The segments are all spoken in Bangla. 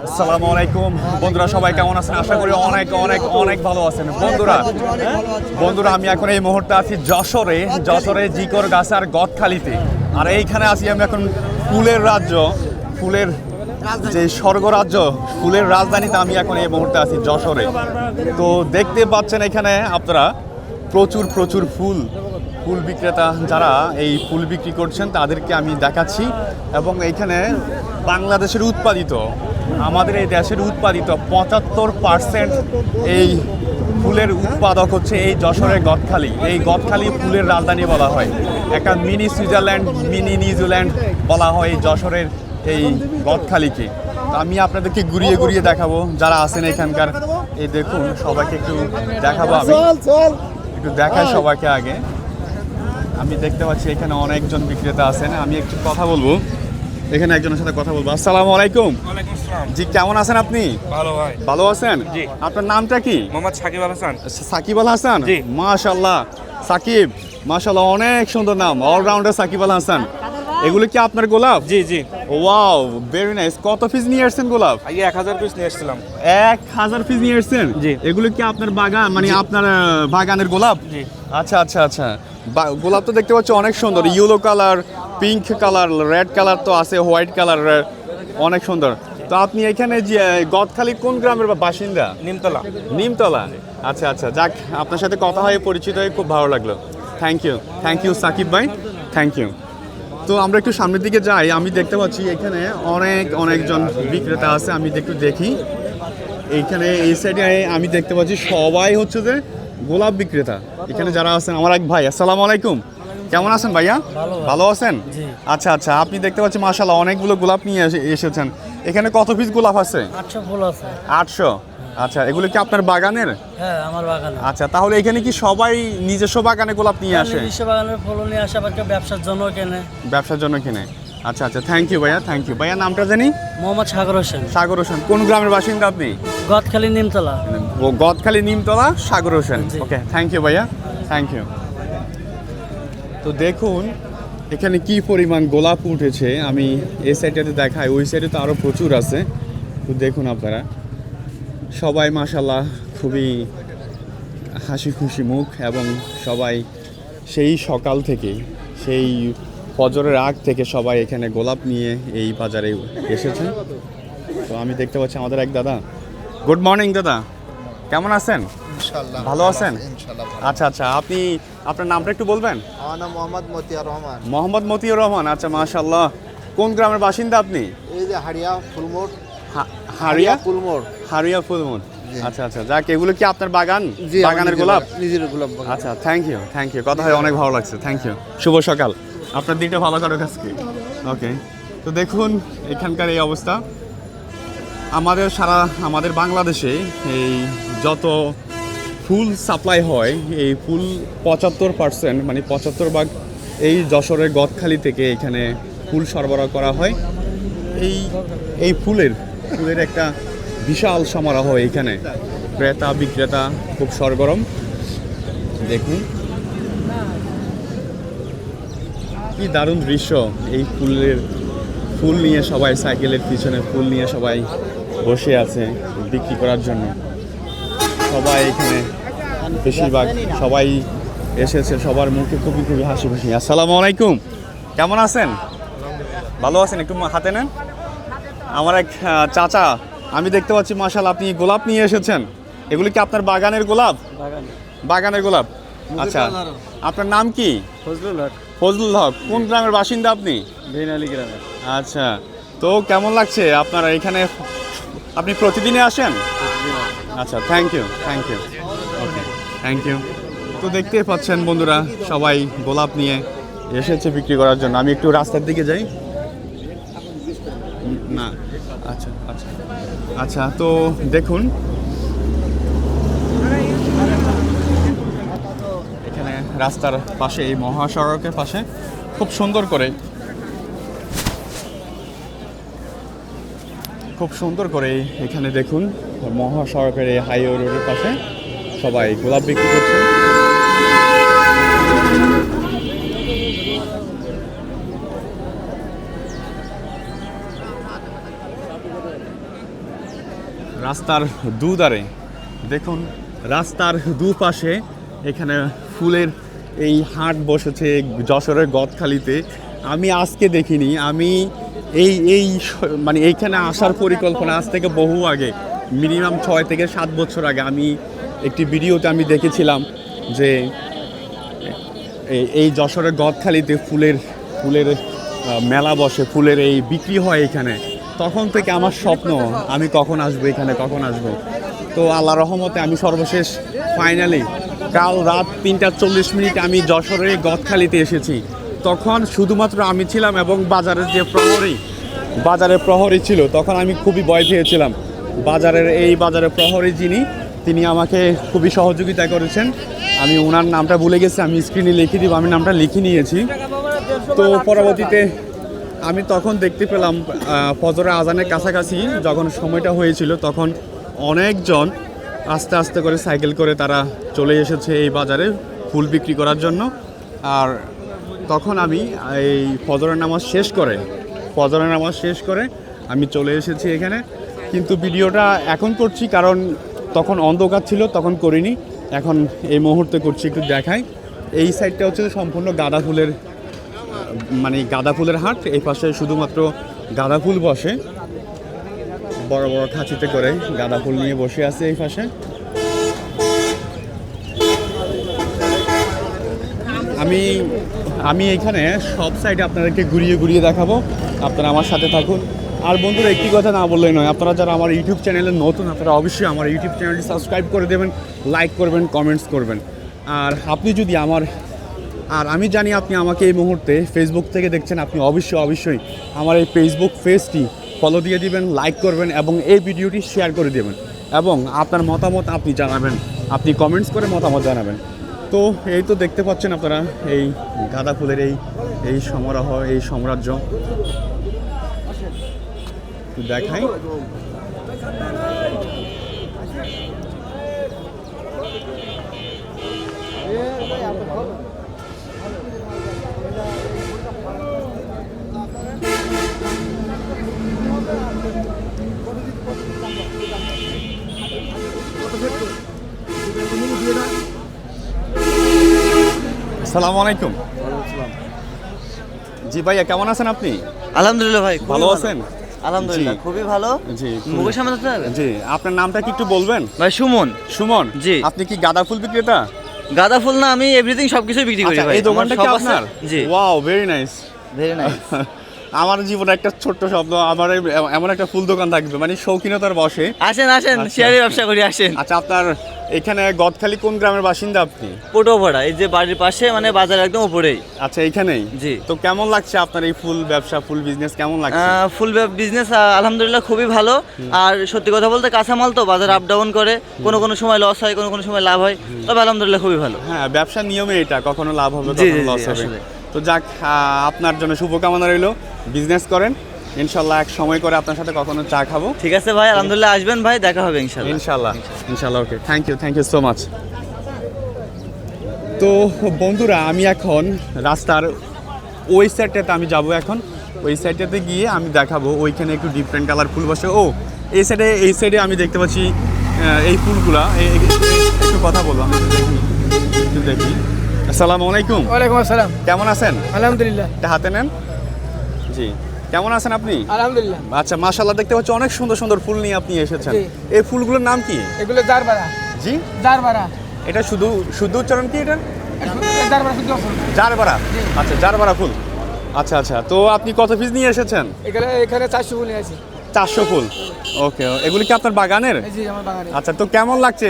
আসসালামু আলাইকুম বন্ধুরা, সবাই কেমন আছেন? আশা করি অনেক অনেক অনেক ভালো আছেন। বন্ধুরা আমি এখন এই মুহূর্তে আছি যশোরে জিকর গাছার গদখালিতে। আর এইখানে আছি আমি এখন ফুলের রাজ্য, ফুলের যে স্বর্গরাজ্য, ফুলের রাজধানীতে আমি এখন এই মুহূর্তে আছি যশোরে। তো দেখতে পাচ্ছেন এখানে আপনারা প্রচুর প্রচুর ফুল বিক্রেতা যারা এই ফুল বিক্রি করছেন তাদেরকে আমি দেখাচ্ছি। এবং এইখানে বাংলাদেশের উৎপাদিত, আমাদের এই দেশের উৎপাদিত 75% এই ফুলের উৎপাদক হচ্ছে এই যশোরের গদখালি। এই গদখালি ফুলের রাজধানী বলা হয়, একটা মিনি সুইজারল্যান্ড, মিনি নিউজিল্যান্ড বলা হয় এই যশোরের এই গদখালিকে। আমি আপনাদেরকে ঘুরিয়ে ঘুরিয়ে দেখাবো যারা আছেন এখানকার। এই দেখুন, সবাইকে একটু দেখাবো, আমি একটু দেখাই সবাইকে। আগে আমি দেখতে পাচ্ছি এখানে অনেকজন বিক্রেতা আছেন, আমি একটু কথা বলবো, এখানে একজনের সাথে কথা বলবো। আসসালামু আলাইকুম। জি, কেমন আছেন আপনি? ভালো ভাই। ভালো আছেন? জি। আপনার নামটা কি? মোহাম্মদ সাকিব আল হাসান। সাকিব আল হাসান? জি। মাশাআল্লাহ সাকিব, মাশাআল্লাহ, অনেক সুন্দর নাম, অলরাউন্ডার সাকিব আল হাসান। এগুলো কি আপনার গোলাপ? জি জি। Wow, very nice. কত পিস নিয়ে আসছেন গোলাপ? আগে 1000 পিস নিয়ে এসেছিলাম। 1000 পিস নিয়ে আসছেন? জি। এগুলো কি আপনার বাগান, মানে আপনার বাগানের গোলাপ? জি। আচ্ছা আচ্ছা আচ্ছা। গোলাপ তো দেখতে পাচ্ছি অনেক সুন্দর, yellow colour, pink colour, red colour তো আছে, হোয়াইট কালার, অনেক সুন্দর। তো আপনি এখানে যে গদখালি কোন গ্রামের বাসিন্দা? নিমতলা। নিমতলা। আচ্ছা আচ্ছা, যাক, আপনার সাথে কথা হয়ে পরিচিত হয়ে খুব ভালো লাগলো। থ্যাংক ইউ সাকিব ভাই, থ্যাংক ইউ। তো আমরা একটু সামনের দিকে যাই। আমি দেখতে পাচ্ছি এখানে অনেকজন বিক্রেতা আছে, আমি একটু দেখি। এইখানে এই সাইডে আমি দেখতে পাচ্ছি সবাই হচ্ছে যে গোলাপ বিক্রেতা। এখানে যারা আছেন, আমার এক ভাই। আসসালামু আলাইকুম, কেমন আছেন ভাইয়া? ভালো আছেন? আচ্ছা আচ্ছা, আপনি দেখতে পাচ্ছি মাশাআল্লাহ অনেকগুলো গোলাপ নিয়ে এসেছেন। এখানে কত পিস গোলাপ আছে? 800 ফুল আছে। 800? আচ্ছা, এগুলো কি আপনার বাগানের? হ্যাঁ, আমার বাগানে। আচ্ছা, তাহলে এখানে কি সবাই নিজস্ব বাগানে গোলাপ নিয়ে আসে? নিজস্ব বাগানের ফুল নিয়ে আসে, আবার কেউ ব্যবসার জন্য কেনে। ব্যবসার জন্য কিনে? আচ্ছা আচ্ছা, থ্যাংক ইউ ভাইয়া, থ্যাংক ইউ। ভাইয়া নামটা জানি? মোহাম্মদ সাগর হোসেন। সাগর হোসেন। কোন গ্রামের বাসিন্দা আপনি? গদখালি নিমতলা। গদখালি নিমতলা, সাগর হোসেন। ওকে, থ্যাংক ইউ ভাইয়া, থ্যাংক ইউ। তো দেখুন এখানে কি পরিমাণ গোলাপ উঠেছে, আমি এই সাইডটাতে দেখাই, ওই সাইডে তো আরও প্রচুর আছে। তো দেখুন আপনারা, সবাই মাশাআল্লাহ খুবই হাসি খুশি মুখ, এবং সবাই সেই সকাল থেকে, সেই ফজরের আগ থেকে সবাই এখানে গোলাপ নিয়ে এই বাজারে এসেছে। তো আমি দেখতে পাচ্ছি আমাদের এক দাদা। গুড মর্নিং দাদা, কেমন আছেন? ইনশাআল্লাহ ভালো আছেন? ইনশাআল্লাহ। আচ্ছা আচ্ছা, আপনি আপনার নামটা একটু বলবেন? আমার নাম মোহাম্মদ মতিয়ার রহমান। মোহাম্মদ মতিউর রহমান। আচ্ছা, মাশাআল্লাহ। কোন গ্রামের বাসিন্দা আপনি? এই যে হারিয়া ফুলমোড়। হারিয়া ফুলমোড়। হারিয়া ফুলমোড়। জি। আচ্ছা আচ্ছা, যাক, এগুলো কি আপনার বাগান? জি, বাগানের গোলাপ? নিজের গোলাপ বাগান। আচ্ছা, থ্যাংক ইউ, কথা হয় অনেক ভালো লাগছে, থ্যাংক ইউ। শুভ সকাল, আপনার দিনটা ভালো কারোর কাছে। ওকে, তো দেখুন এখানকার এই অবস্থা। আমাদের বাংলাদেশে এই যত ফুল সাপ্লাই হয়, এই ফুল 75%, মানে 75 ভাগ এই যশোরের গদখালি থেকে এখানে ফুল সরবরাহ করা হয়। এই ফুলের একটা বিশাল সমারোহ এখানে, ক্রেতা বিক্রেতা খুব সরগরম। দেখুন কি দারুণ দৃশ্য, এই ফুল নিয়ে সবাই, সাইকেলের পিছনে ফুল নিয়ে সবাই বসে আছে বিক্রি করার জন্য। সবাই এখানে বেশিরভাগ সবাই এসেছে, সবার মুখে খুবই হাসি খুশি। আসসালামু আলাইকুম, কেমন আছেন? ভালো আছেন? একটু হাতে নেন। আমার এক চাচা, আমি দেখতে পাচ্ছি মাশাআল্লাহ আপনি গোলাপ নিয়ে এসেছেন। এগুলো কি আপনার বাগানের গোলাপ? বাগানের গোলাপ। আচ্ছা, আপনার নাম কি? ফজলুল হক। কোন গ্রামের বাসিন্দা আপনি? ভেনালি গ্রামে। আচ্ছা, তো কেমন লাগছে আপনারা এখানে? আপনি প্রতিদিনে আসেন? আচ্ছা, thank you, okay, thank you. তো দেখতেই পাচ্ছেন বন্ধুরা, সবাই গোলাপ নিয়ে এসেছে বিক্রি করার জন্য। আমি একটু রাস্তার দিকে যাই না। আচ্ছা আচ্ছা আচ্ছা, তো দেখুন এখানে রাস্তার পাশে, এই মহাসড়কের পাশে খুব সুন্দর করে এখানে দেখুন মহাসড়কের এই হাইওয়ে রোডের পাশে সবাই গোলাপ বিক্রি করছে। রাস্তার দুধারে দেখুন, রাস্তার দুপাশে এখানে ফুলের এই হাট বসেছে যশোরের গদখালিতে। আমি আজকে দেখিনি, আমি মানে এইখানে আসার পরিকল্পনা আজ থেকে বহু আগে, মিনিমাম 6 থেকে 7 বছর আগে আমি একটি ভিডিওতে আমি দেখেছিলাম যে এই যশোরের গদখালিতে ফুলের মেলা বসে, ফুলের এই বিক্রি হয় এখানে। তখন থেকে আমার স্বপ্ন আমি কখন আসবো এখানে, কখন আসবো। তো আল্লাহ রহমতে আমি সর্বশেষ ফাইনালি কাল রাত 3:40 আমি যশোরের গদখালিতে এসেছি। তখন শুধুমাত্র আমি ছিলাম এবং বাজারের প্রহরী ছিল। তখন আমি খুবই ভয় পেয়েছিলাম। বাজারের প্রহরী যিনি, তিনি আমাকে খুবই সহযোগিতা করেছেন। আমি ওনার নামটা ভুলে গেছি, আমি স্ক্রিনে লিখে দিব, আমি নামটা লিখে নিয়েছি। তো পরবর্তীতে আমি তখন দেখতে পেলাম ফজরের আজানের কাছাকাছি যখন সময়টা হয়েছিল, তখন অনেকজন আস্তে আস্তে করে সাইকেল করে তারা চলে এসেছে এই বাজারে ফুল বিক্রি করার জন্য। আর তখন আমি এই ফজরের নামাজ শেষ করে আমি চলে এসেছি এখানে। কিন্তু ভিডিওটা এখন করছি কারণ তখন অন্ধকার ছিল, তখন করিনি। এখন এই মুহূর্তে করছি, একটু দেখাই। এই সাইডটা হচ্ছে সম্পূর্ণ গাঁদা ফুলের হাট। এই পাশে শুধুমাত্র গাঁদা ফুল বসে, বড় বড় খাঁচিতে করে গাঁদা ফুল নিয়ে বসে আছে এই পাশে। আমি এখানে সব সাইডে আপনাদেরকে ঘুরিয়ে দেখাবো, আপনারা আমার সাথে থাকুন। আর বন্ধুরা, একটি কথা না বললেই নয়, আপনারা যারা আমার ইউটিউব চ্যানেলে নতুন, আপনারা অবশ্যই আমার ইউটিউব চ্যানেলটি সাবস্ক্রাইব করে দেবেন, লাইক করবেন, কমেন্টস করবেন। আর আপনি যদি আমি জানি আপনি আমাকে এই মুহূর্তে ফেসবুক থেকে দেখছেন, আপনি অবশ্যই আমার এই ফেসবুক পেজটি ফলো দিয়ে দিবেন, লাইক করবেন এবং এই ভিডিওটি শেয়ার করে দেবেন এবং আপনার মতামত আপনি জানাবেন, আপনি কমেন্টস করে মতামত জানাবেন। তো এই তো দেখতে পাচ্ছেন আপনারা এই গাঁদা ফুলের এই সমারোহ, এই সাম্রাজ্য দেখাই। আসসালামু আলাইকুম। জি ভাইয়া, কেমন আছেন আপনি? আলহামদুলিল্লাহ ভাই, ভালো আছেন? আলহামদুলিল্লাহ জি। খুবই ভালো। জি, মুখের সামনে ধরতে হবে? জি, আপনার নামটা কি একটু বলবেন? ভাই সুমন। জি। আপনি কি গাঁদা ফুল বিক্রেতা? গাঁদা ফুল না, আমি এভরিথিং সবকিছু বিক্রি করি আচ্ছা, ভাই। এই দোকানটা কি আমার সব আছে। আপনার? জি, wow, very nice. Very nice. আমার জীবনে একটা ছোট্ট স্বপ্ন, আমার এমন একটা ফুল দোকান থাকবে, মানে শৌখিনতার বসে। আসেন আচ্ছা। শেয়ারে ব্যবসা করি, আসেন। আচ্ছা, আপনার এখানে গদখালি কোন গ্রামের বাসিন্দা আপনি? পোটোপাড়া, এই যে বাড়ির পাশে, মানে বাজার একদম উপরেই। আচ্ছা, এইখানেই। জি। তো কেমন লাগছে আপনার এই ফুল ব্যবসা, ফুল বিজনেস কেমন লাগছে? ফুল বিজনেস আলহামদুলিল্লাহ খুবই ভালো। আর সত্যি কথা বলতে কাঁচামাল তো বাজার আপ ডাউন করে, কোনো সময় লস হয়, কোনো সময় লাভ হয়, তবে আলহামদুলিল্লাহ খুবই ভালো। হ্যাঁ, ব্যবসার নিয়মে এটা, কখনো লাভ হবে, জি, কখনো জি, লস জি, হবে। আসলে। তো যাক, আপনার জন্য শুভকামনা রইল, বিজনেস করেন, ইনশাল্লাহ এক সময় করে আপনার সাথে কখনো চা খাবো। ঠিক আছে ভাই, আলহামদুলিল্লাহ, আসবেন ভাই, দেখা হবে ইনশাল্লাহ। ইনশাল্লাহ। ওকে, থ্যাংক ইউ সো মাচ। তো বন্ধুরা, আমি এখন রাস্তার ওই সাইডটাতে আমি যাব। এখন ওই সাইডটাতে গিয়ে আমি দেখাবো, ওইখানে একটু ডিফারেন্ট কালার ফুল বসে। এই সাইডে আমি দেখতে পাচ্ছি এই ফুলগুলা। একটু কথা বলবো, আমি একটু দেখি। আসসালামু আলাইকুম। ওয়ালাইকুম আসসালাম। কেমন আছেন? আলহামদুলিল্লাহ। এটা হাতে নেন। জি, কেমন আছেন আপনি? আলহামদুলিল্লাহ। আচ্ছা, মাশাআল্লাহ, দেখতে পাচ্ছি অনেক সুন্দর সুন্দর ফুল নিয়ে আপনি এসেছেন। জি। এই ফুলগুলোর নাম কি? এগুলো জারবারা। জি, জারবারা। এটা শুদ্ধ উচ্চারণ কি এটা? জারবারা শুদ্ধ ফুল। জারবারা। আচ্ছা, জারবারা ফুল। আচ্ছা, তো আপনি কত পিস নিয়ে এসেছেন? এখানে 400 ফুল নিয়ে আসি। 400 ফুল। ওকে, এগুলি কি আপনার বাগানের? জি, আমার বাগানে। আচ্ছা, তো কেমন লাগছে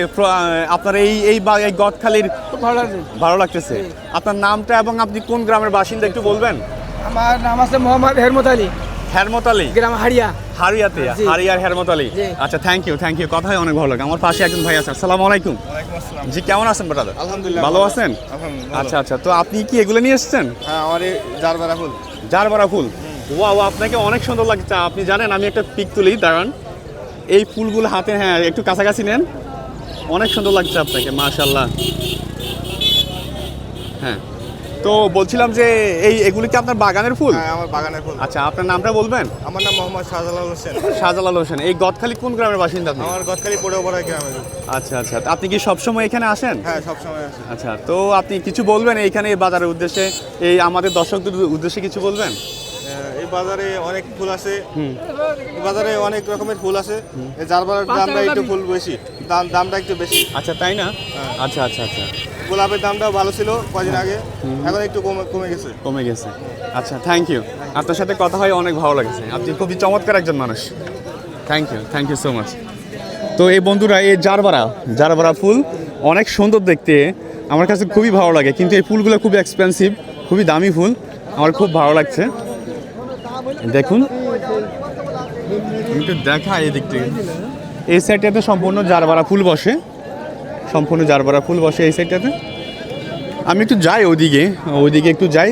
আপনার এই গদখালির? খুব ভালো লাগছে। ভালো লাগতেছে। আপনার নামটা এবং আপনি কোন গ্রামের বাসিন্দা একটু বলবেন? আমার নাম আছে মোহাম্মদ হেরমত আলী, হেরমত আলী, গ্রাম হাড়িয়া। হারিয়াতে? জি। হারিয়ার হেরমত আলী। জি। আচ্ছা, থ্যাংক ইউ। কথাই অনেক ভালো লাগে। আমার পাশে একজন ভাই আছে। আসসালামু আলাইকুম। জি, কেমন আছেন ব্রাদার? আলহামদুলিল্লাহ। ভালো আছেন? আচ্ছা, তো আপনি কি এগুলো নিয়ে এসেছেন? হ্যাঁ, আমার এই জারবারা ফুল। জারবারা ফুল। ওয়াও, আপনাকে অনেক সুন্দর লাগছে। আপনি জানেন, আমি একটা পিক তুলি, দাঁড়ান। এই ফুলগুলো হাতে, হ্যাঁ, একটু কাছাকাছি নেন। অনেক সুন্দর লাগছে আপনাকে, মাশাআল্লাহ। হ্যাঁ, তো বলছিলাম যে এগুলি কি আপনার বাগানের ফুল? হ্যাঁ আমার বাগানের ফুল। আচ্ছা, আপনার নামটা বলবেন? আমার নাম মোহাম্মদ শাহজালাল হোসেন। শাহজালাল হোসেন। এই গদখালি কোন গ্রামের বাসিন্দা আপনি? আমার গদখালি পড়ে গ্রামে। আচ্ছা আচ্ছা, তা আপনি কি সবসময় এখানে আসেন? হ্যাঁ সবসময় আসি। আচ্ছা, তো আপনি কিছু বলবেন এইখানে এই বাজারের উদ্দেশ্যে, এই আমাদের দর্শকদের উদ্দেশ্যে কিছু বলবেন? এই বাজারে অনেক ফুল আছে, এই বাজারে অনেক রকমের ফুল আছে। এই জারবারার দামটা একটু ফুল বেশি, দামটা একটু বেশি। আচ্ছা, তাই না? আচ্ছা আচ্ছা আচ্ছা, গোলাপের দামটাও ভালো ছিল কদিন আগে, এখন একটু কমে গেছে। কমে গেছে। আচ্ছা, থ্যাংক ইউ। আপনার সাথে কথা হয় অনেক ভালো লাগছে, আপনি খুবই চমৎকার একজন মানুষ। Thank you so much. তো এই বন্ধুরা, এই জারবারা ফুল অনেক সুন্দর দেখতে, আমার কাছে খুবই ভালো লাগে, কিন্তু এই ফুলগুলো খুবই এক্সপেন্সিভ, খুবই দামি ফুল, আমার খুব ভালো লাগছে। দেখুন, একটু দেখা এই দিক থেকে, এই সাইডটাতে সম্পূর্ণ জারবারা ফুল বসে, এই সাইডটাতে। আমি একটু যাই ওইদিকে একটু যাই,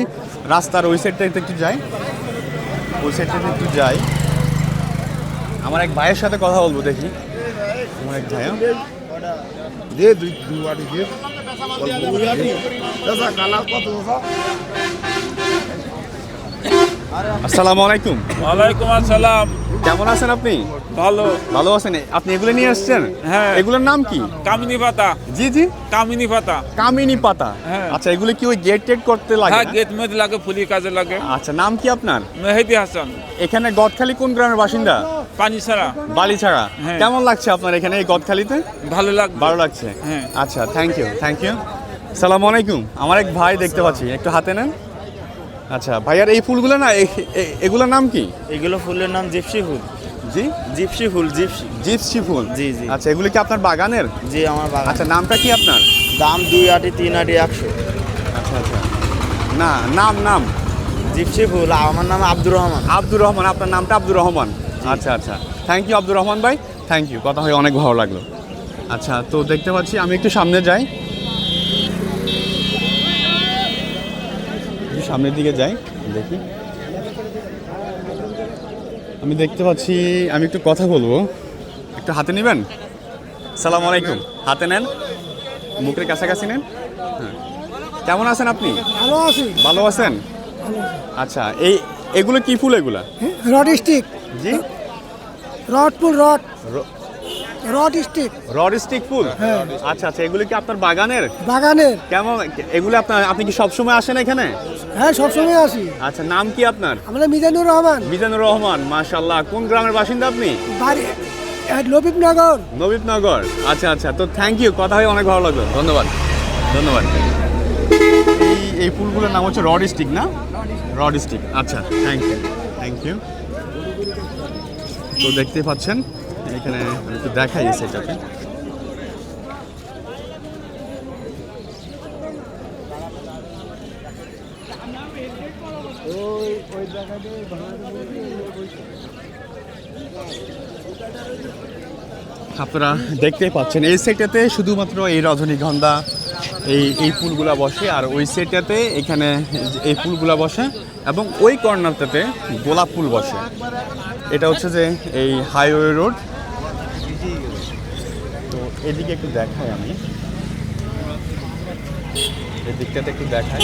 রাস্তার ওই সাইডটাতে একটু যাই, আমার এক ভাইয়ের সাথে কথা বলবো, দেখি আমার এক ভাইয়া। আসসালামু আলাইকুম। ওয়ালাইকুম আসসালাম। কেমন আছেন আপনি? ভালো আছেন। আপনি এগুলো নিয়ে আসছেন? হ্যাঁ। এগুলোর নাম কি? কামিনী পাতা। জি, কামিনী পাতা। কামিনী পাতা। হ্যাঁ। আচ্ছা, এগুলো কি ওই টেড করতে লাগে? হ্যাঁ, গেট মেদ লাগে, ফুলি কাজে লাগে। আচ্ছা, নাম কি আপনার? মেহেদি হাসান। এখানে গদখালি কোন গ্রামের বাসিন্দা? পানি ছাড়া। বালিছাড়া। হ্যাঁ। কেমন লাগছে আপনার এখানে এই গদখালিতে? ভালো লাগবে। ভালো লাগছে। হ্যাঁ। আচ্ছা, থ্যাংক ইউ। সালাম আলাইকুম। আমার এক ভাই দেখতে পাচ্ছি, একটু হাতে নেন। আচ্ছা ভাইয়ার, এই ফুলগুলো না, এগুলোর নাম কি? এগুলো ফুলের নাম জিপসি ফুল। জি, জিপসি ফুল। জিপসি ফুল। জি। আচ্ছা, এগুলি কি আপনার বাগানের? জি আমার বাগান। আচ্ছা, নামটা কি আপনার? দাম 2 আটি 3 আটি 100। আচ্ছা, না, নাম জিপসি ফুল। আমার নাম আব্দুর রহমান। আপনার নামটা আব্দুর রহমান। আচ্ছা, থ্যাংক ইউ আব্দুর রহমান ভাই, থ্যাংক ইউ, কথা হয়ে অনেক ভালো লাগলো। আচ্ছা, তো দেখতে পাচ্ছি, আমি একটু সামনে যাই, সামনের দিকে যাই, দেখি। আমি দেখতে পাচ্ছি, আমি একটু কথা বলবো, একটু হাতে নেবেন? সালাম আলাইকুম। হাতে নেন, মুখের কাছাকাছি নেন। হ্যাঁ, কেমন আছেন আপনি? ভালো আছেন। আচ্ছা, এগুলো কি ফুল? এগুলা রড স্টিক। জি, রড ফুল। Rod stick. রড স্টিক ফুল। আচ্ছা, এগুলো কি আপনার বাগানের? কেমন এগুলো আপনি কি সবসময় আসেন এখানে? হ্যাঁ সবসময় আসি। আচ্ছা, নাম কি আপনার? আমরা মিজানুর রহমান। মাশাআল্লাহ। কোন গ্রামের বাসিন্দা আপনি? বাড়ি নবীনগর। আচ্ছা, তো থ্যাংক ইউ, কথা হয়ে অনেক ভালো লাগলো, ধন্যবাদ। এই ফুলগুলোর নাম হচ্ছে রড স্টিক, না? Rod stick. আচ্ছা, থ্যাংক ইউ। তো দেখতে পাচ্ছেন এখানে, আমি একটু দেখাই সেটাতে। আপনারা দেখতেই পাচ্ছেন, এই সেটটাতে শুধুমাত্র এই রজনীগন্ধা, এই ফুলগুলা বসে, আর ওই সেটটাতে এখানে এই ফুলগুলা বসে, এবং ওই কর্নারটাতে গোলাপ ফুল বসে। এটা হচ্ছে যে এই হাইওয়ে রোড। তো এদিকে একটু দেখাই, আমি এদিকটাতে একটু দেখাই।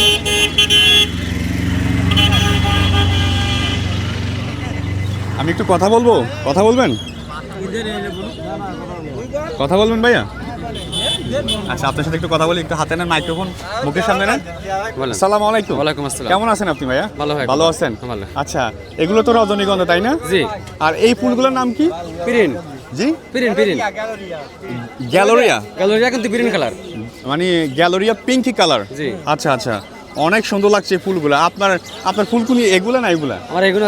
আমি একটু কথা বলবেন? কথা বলবেন ভাইয়া? আচ্ছা, আপনার সাথে একটু কথা বলি, একটু হাতে নেন মাইক্রোফোন, মুখের সামনে নেন। আসসালামু আলাইকুম। ওয়ালাইকুম আসসালাম। কেমন আছেন আপনি ভাইয়া? ভালো আছেন। ভালো। আচ্ছা, এগুলো তো রজনীগন্ধা, তাই না? জি। আর এই ফুলগুলোর নাম কি? পিরিন। জি, পিরিন। গ্যালোরিয়া। কিন্তু পিরিন কালার, মানে গ্যালোরিয়া পিঙ্ক কালার। জি। আচ্ছা, অনেক সুন্দর লাগছে ফুলগুলো। আপনার ফুলগুলি এগুলা না? আমার এগুলো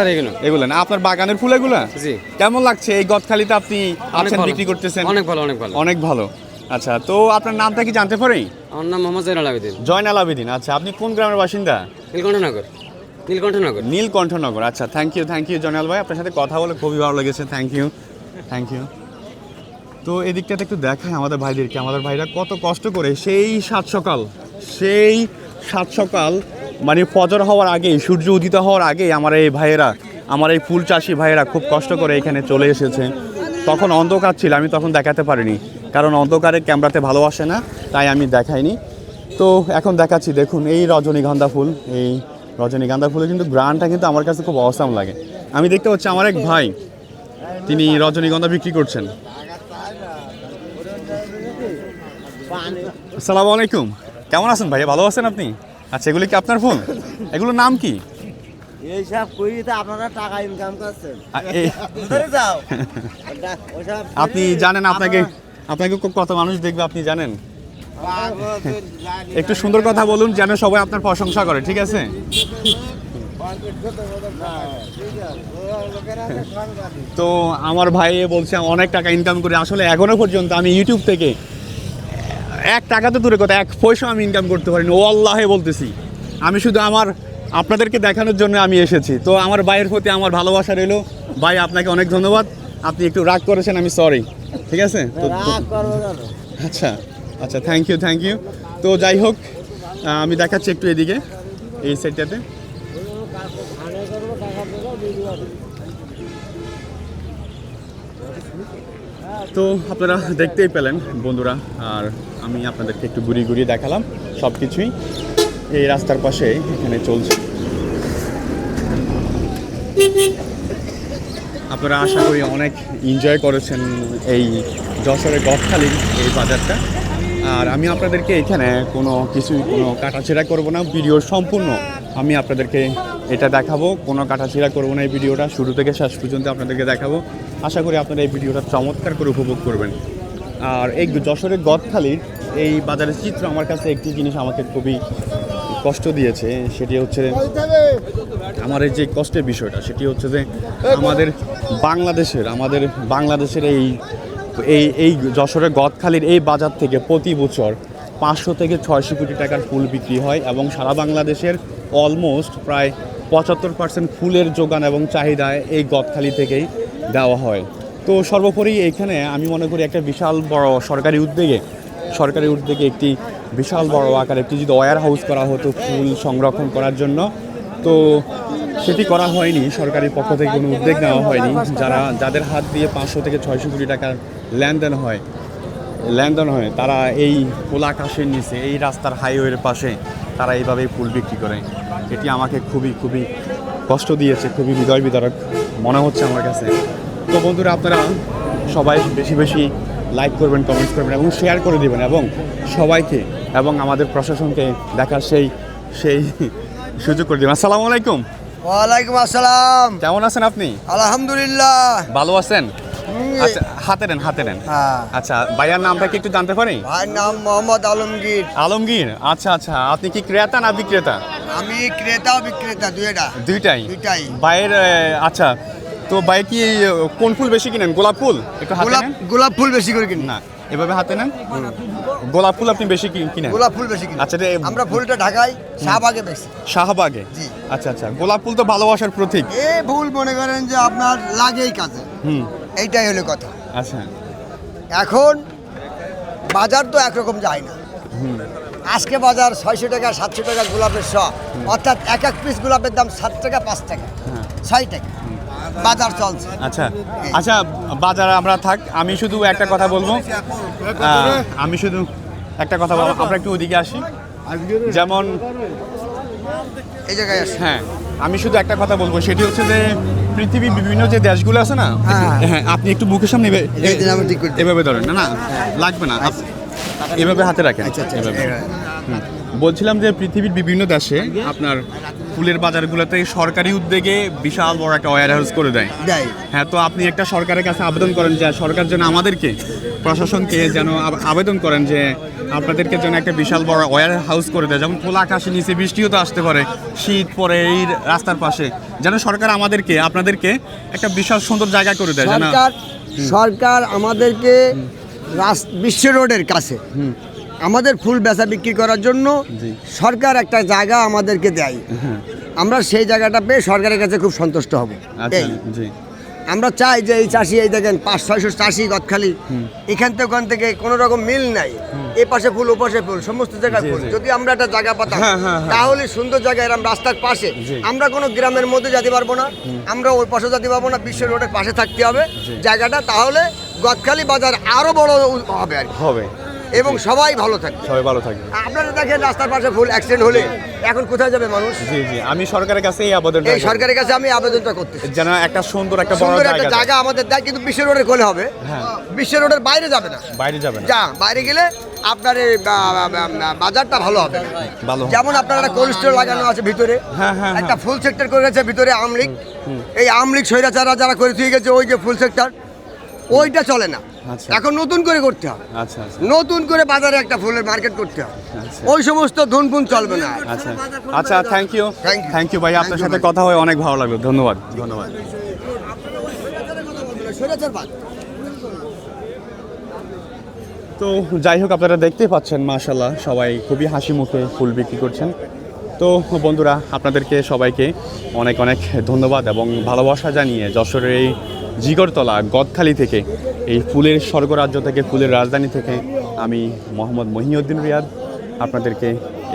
না, আপনার বাগানের ফুল এগুলা? জি। কেমন লাগছে এই গদখালিতে আপনি আছেন, বিক্রি করতেছেন? অনেক ভালো। আচ্ছা, তো আপনার নামটা কি জানতে পারি? আমার নাম মোহাম্মদ জয়নাল আবেদিন। আচ্ছা, আপনি কোন গ্রামের বাসিন্দা? নীলকণ্ঠনগর। আচ্ছা, থ্যাংক ইউ জয়নাল ভাই, আপনার সাথে কথা বলে খুবই ভালো লেগেছে, থ্যাংক ইউ। তো এদিকটাতে একটু দেখায় আমাদের ভাইদেরকে, আমাদের ভাইরা কত কষ্ট করে সেই সাত সকাল মানে ফজর হওয়ার আগেই, সূর্য উদিত হওয়ার আগেই আমার এই ফুল চাষি ভাইয়েরা খুব কষ্ট করে এখানে চলে এসেছে। তখন অন্ধকার ছিল, আমি তখন দেখাতে পারিনি, কারণ অন্ধকারে ক্যামেরাতে ভালো আসে না, তাই আমি দেখাইনি। তো এখন দেখাচ্ছি, দেখুন এই রজনীগন্ধা ফুল, এই রজনীগন্ধা ফুলের কিন্তু গ্রানটা কিন্তু আমার কাছে খুব অসাম লাগে। আমি দেখতে পাচ্ছি আমার এক ভাই, তিনি রজনীগন্ধা বিক্রি করছেন। আসসালামু আলাইকুম, কেমন আছেন ভাইয়া? ভালো আছেন আপনি? আচ্ছা, এগুলি কি আপনার ফুল? এগুলোর নাম কি? এইসব করি তো আপনারা টাকা ইনকাম করছেন। আপনি জানেন আপনাকে কত মানুষ দেখবে আপনি জানেন? একটু সুন্দর কথা বলুন যেন সবাই আপনার প্রশংসা করে, ঠিক আছে? তো আমার ভাই বলছে অনেক টাকা ইনকাম করে, আসলে এখনো পর্যন্ত আমি ইউটিউব থেকে 1 টাকা তো দূরে কথা, 1 পয়সা আমি ইনকাম করতে পারিনি। ও আল্লাহে বলতেছি, আমি শুধু আপনাদেরকে দেখানোর জন্য আমি এসেছি। তো আমার ভাইয়ের প্রতি আমার ভালোবাসা রইলো। ভাই, আপনাকে অনেক ধন্যবাদ। আপনি একটু রাগ করেছেন, আমি সরি, ঠিক আছে? আচ্ছা আচ্ছা, থ্যাংক ইউ। তো যাই হোক, আমি দেখাচ্ছি একটু এদিকে, এই সাইডটাতে। তো আপনারা দেখতেই পেলেন বন্ধুরা, আর আমি আপনাদেরকে একটু ঘুরিয়ে দেখালাম সব কিছুই। এই রাস্তার পাশে এখানে চলছে। আপনারা আশা করি অনেক এনজয় করেছেন এই যশোরের গদখালির এই বাজারটা। আর আমি আপনাদেরকে এখানে কোনো কাটাছেঁড়া করব না, ভিডিও সম্পূর্ণ আমি আপনাদেরকে এটা দেখাবো, কোনো কাটাছেঁড়া করব না। এই ভিডিওটা শুরু থেকে শেষ পর্যন্ত আপনাদেরকে দেখাবো। আশা করি আপনারা এই ভিডিওটা চমৎকার করে উপভোগ করবেন। আর এই যশোরের গদখালির এই বাজারের চিত্র আমার কাছে একটি জিনিস আমাকে খুবই কষ্ট দিয়েছে, সেটি হচ্ছে আমার এই যে কষ্টের বিষয়টা, সেটি হচ্ছে যে আমাদের বাংলাদেশের এই যশোরের গদখালির এই বাজার থেকে প্রতি বছর 500 থেকে 600 কোটি টাকার ফুল বিক্রি হয় এবং সারা বাংলাদেশের অলমোস্ট প্রায় 75% ফুলের যোগান এবং চাহিদা এই গদখালি থেকেই দেওয়া হয়। তো সর্বোপরি এখানে আমি মনে করি একটা বিশাল বড় সরকারি উদ্যোগে একটি বিশাল বড় আকারে একটি যদি ওয়্যার হাউস করা হতো ফুল সংরক্ষণ করার জন্য, তো সেটি করা হয়নি। সরকারি পক্ষ থেকে কোনো উদ্যোগ নেওয়া হয়নি। যাদের হাত দিয়ে 500 থেকে 600 কোটি টাকার লেনদেন হয়, তারা এই খোলা আকাশের নিচে এই রাস্তার হাইওয়ের পাশে তারা এইভাবেই ফুল বিক্রি করে। এটি আমাকে খুবই কষ্ট দিয়েছে, খুবই হৃদয় বিদারক মনে হচ্ছে আমার কাছে। তো বন্ধুরা, আপনারা সবাই বেশি লাইক করবেন, কমেন্টস করবেন এবং শেয়ার করে দেবেন এবং সবাইকে এবং আমাদের প্রশাসনকে দেখার সেই সুযোগ করে দেবেন। আসসালামু আলাইকুম। ওয়ালাইকুম আসসালাম। কেমন আছেন আপনি? আলহামদুলিল্লাহ ভালো আছেন? আচ্ছা, হাতে নেন। আচ্ছা, ভাইয়ার নামটা কি একটু জানতে পারি? ভাইয়ের নাম মোহাম্মদ আলমগীর। আচ্ছা, আপনি কি ক্রেতা না বিক্রেতা? আমি ক্রেতা ও বিক্রেতা দুইটাই। ভাইয়ের আচ্ছা, তো ভাই কি কোন ফুল বেশি কিনেন? গোলাপ ফুল একটু হাতে নেন। গোলাপ ফুল বেশি করে কিনি না, এভাবে হাতে নেন। গোলাপ ফুল আপনি বেশি কিনেন? গোলাপ ফুল বেশি কিনি। আচ্ছা, আমরা ফুলটা ঢাকাই শাহবাগে বেশি। শাহবাগে? জি। আচ্ছা, গোলাপ ফুল তো ভালোবাসার প্রতীক। এই ফুল মনে করেন যে আপনার লাগেই কাজে, এইটাই হলো কথা। আচ্ছা, এখন বাজার তো একরকম যায় না। আজকে বাজার 600 টাকা 700 টাকা গোলাপের শ, অর্থাৎ এক পিস গোলাপের দাম 7 টাকা 5 টাকা 6 টাকা বাজার চলছে। আচ্ছা, বাজার আমরা থাক, আমি শুধু একটা কথা বলবো। আমরা একটু ওদিকে আসি, যেমন এই জায়গায় আসে। হ্যাঁ, আমি শুধু একটা কথা বলবো, সেটি হচ্ছে যে পৃথিবীর বিভিন্ন যে দেশগুলো আছে না, হ্যাঁ, আপনি একটু মুখের সামনে এভাবে ধরেন। না লাগবে না, এভাবে হাতে রাখেন। এভাবে। বলছিলাম যে পৃথিবীর বিভিন্ন দেশে আপনার ফুলের বাজারগুলোতে সরকারি উদ্যোগে বিশাল বড় একটা ওয়্যার হাউস করে দেয়। হ্যাঁ, তো আপনি একটা সরকারের কাছে আবেদন করেন যে সরকার যেন আমাদেরকে, প্রশাসনকে যেন আবেদন করেন যে আপনাদেরকে যেন একটা বিশাল বড় ওয়্যার হাউস করে দেয়, যেমন খোলা আকাশের নিচে, বৃষ্টিও তো আসতে পারে, শীত পরে এই রাস্তার পাশে, যেন সরকার আপনাদেরকে একটা বিশাল সুন্দর জায়গা করে দেয়। সরকার আমাদেরকে বিশ্ব রোডের কাছে আমাদের ফুল বেচা বিক্রি করার জন্য সরকার একটা জায়গা আমাদেরকে দেয়। আমরা সেই জায়গাটা পেয়ে সরকারের কাছে খুব সন্তুষ্ট হব। আমরা চাই যে এই চাষি, এই দেখেন 500-600 চাষি গদখালি, এখান থেকে ওখান থেকে কোনো রকম মিল নাই, এ পাশে ফুল ও পাশে ফুল, সমস্ত জায়গায় ফুল। যদি আমরা একটা জায়গা পাতাম তাহলে সুন্দর জায়গায় এরকম রাস্তার পাশে, আমরা কোনো গ্রামের মধ্যে যেতে পারবো না, আমরা ওই পাশে যেতে পারবো না, বিশ্ব রোডের পাশে থাকতে হবে জায়গাটা, তাহলে গদখালি বাজার আরো বড় হবে আর হবে। এবং সবাই ভালো থাকবে। সবাই ভালো থাকবে। আপনারা দেখেন রাস্তার পাশে ফুল অ্যাক্সিডেন্ট হলে এখন কোথায় যাবে মানুষ? জি জি, আমি সরকারের কাছে এই আবেদনটা এই সরকারের কাছে আমি আবেদনটা করতেছি, যেন একটা সুন্দর একটা বড় সুন্দর একটা জায়গা জায়গা আমাদের দেয়, কিন্তু বিশ্ব রোডের কোলে হবে। হ্যাঁ। বিশ্ব রোডের বাইরে যাবে না, বাইরে যাবে না। যা বাইরে গেলে আপনার এই বাজারটা ভালো হবে। ভালো। যেমন আপনার একটা কোল্ড স্টোর লাগানো আছে ভিতরে, হ্যাঁ, হ্যাঁ, একটা ফুল সেক্টর করে গেছে ভিতরে আমলিক। এই আমলিক স্বৈরাচাররা যারা করে দিয়ে গেছে ওই যে ফুল সেক্টর, ওইটা চলে না। আচ্ছা। এখন নতুন করে করতে হবে, আচ্ছা আচ্ছা নতুন করে বাজারে একটা ফুলের মার্কেট করতে হবে। আচ্ছা। ওই সমস্ত ধুনপুন চলবে না। আচ্ছা আচ্ছা, thank you Thank you. Thank you ভাই, আপনার সাথে কথা হয়ে অনেক ভালো লাগলো। ধন্যবাদ ধন্যবাদ। তো যাই হোক, আপনারা দেখতেই পাচ্ছেন মাশাল্লাহ সবাই খুবই হাসি মুখে ফুল বিক্রি করছেন। তো বন্ধুরা, আপনাদেরকে সবাইকে অনেক অনেক ধন্যবাদ এবং ভালোবাসা জানিয়ে যশোরের এই জিগরতলা গদখালি থেকে, এই ফুলের স্বর্গরাজ্য থেকে, ফুলের রাজধানী থেকে আমি মোহাম্মদ মহিউদ্দিন রিয়াদ আপনাদেরকে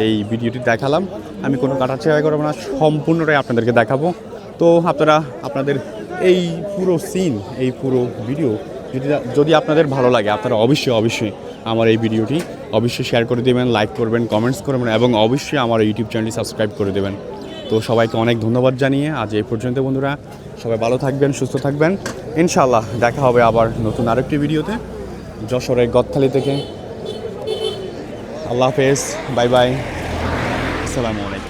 এই ভিডিওটি দেখালাম। আমি কোনো কাটাছেড়া করবো না, সম্পূর্ণটাই আপনাদেরকে দেখাবো। তো আপনারা আপনাদের এই পুরো সিন, এই পুরো ভিডিও যদি আপনাদের ভালো লাগে, আপনারা অবশ্যই আমার এই ভিডিওটি অবশ্যই শেয়ার করে দেবেন, লাইক করবেন, কমেন্টস করবেন এবং অবশ্যই আমার ইউটিউব চ্যানেলটি সাবস্ক্রাইব করে দেবেন। তো সবাইকে অনেক ধন্যবাদ জানিয়ে আজ এই পর্যন্ত বন্ধুরা, সবাই ভালো থাকবেন, সুস্থ থাকবেন। ইনশাআল্লাহ দেখা হবে আবার নতুন আরেকটি ভিডিওতে যশোরের গদখালি থেকে। আল্লাহ হাফেজ, বাই বাই, আসসালামু আলাইকুম।